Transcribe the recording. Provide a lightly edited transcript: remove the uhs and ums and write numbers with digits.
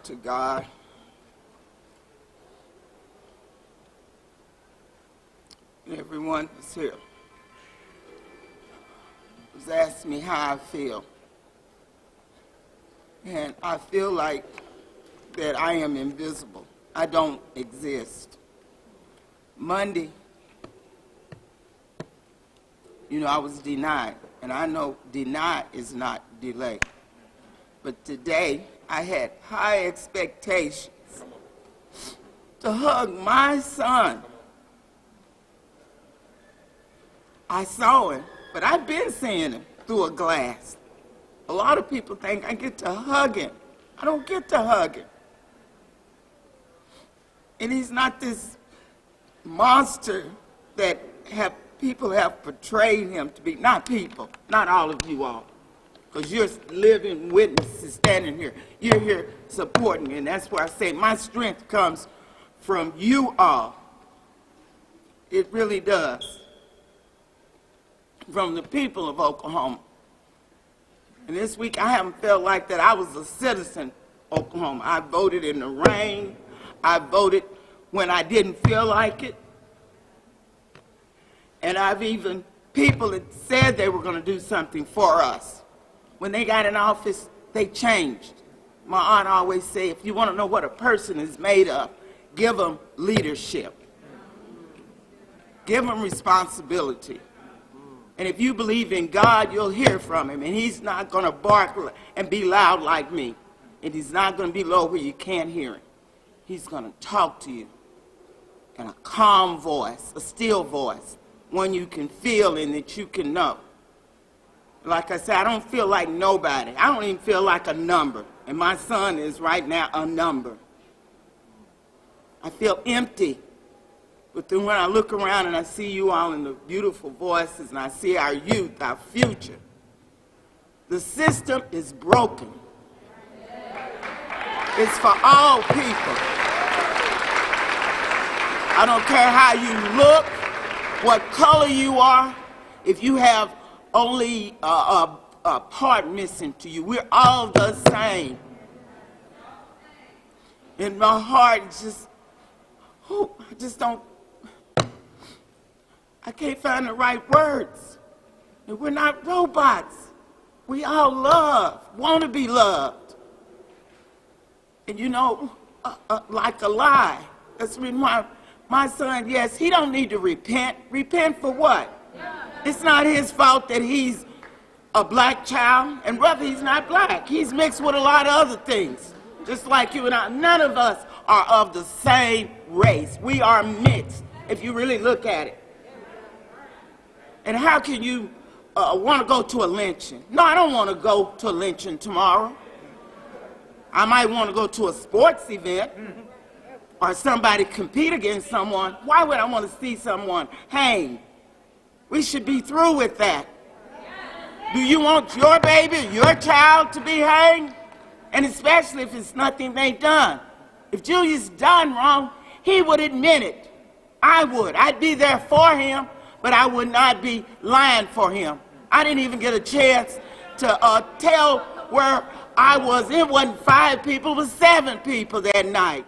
to God. And everyone that's here was asking me how I feel. And I feel like that I am invisible. I don't exist. Monday, I was denied. And I know denied is not delay. But today, I had high expectations to hug my son. I saw him, but I've been seeing him through a glass. A lot of people think I get to hug him. I don't get to hug him. And he's not this monster that people have portrayed him to be. Not people, not all of you all. Because you're living witnesses standing here. You're here supporting me. And that's why I say my strength comes from you all. It really does. From the people of Oklahoma. And this week I haven't felt like that I was a citizen of Oklahoma. I voted in the rain. I voted when I didn't feel like it. And I've even, people that said they were going to do something for us. When they got in office, they changed. My aunt always said, if you want to know what a person is made of, give them leadership. Give them responsibility. And if you believe in God, you'll hear from him. And he's not going to bark and be loud like me. And he's not going to be low where you can't hear him. He's going to talk to you in a calm voice, a still voice, one you can feel and that you can know. Like I said, I don't feel like nobody. I don't even feel like a number. And my son is right now a number. I feel empty. But then when I look around and I see you all in the beautiful voices and I see our youth, our future, the system is broken. It's for all people. I don't care how you look, what color you are, if you have only a part missing to you. We're all the same. In my heart, I just don't, I can't find the right words. And we're not robots. We all love, want to be loved. And like a lie. That's the reason why my son, yes, he don't need to repent. Repent for what? It's not his fault that he's a black child. And brother, he's not black. He's mixed with a lot of other things. Just like you and I. None of us are of the same race. We are mixed, if you really look at it. And how can you want to go to a lynching? No, I don't want to go to a lynching tomorrow. I might want to go to a sports event or somebody compete against someone. Why would I want to see someone hang? We should be through with that. Do you want your baby, your child to be hanged? And especially if it's nothing they've done. If Julius done wrong, he would admit it. I would. I'd be there for him, but I would not be lying for him. I didn't even get a chance to tell where I was. It wasn't 5 people, it was 7 people that night.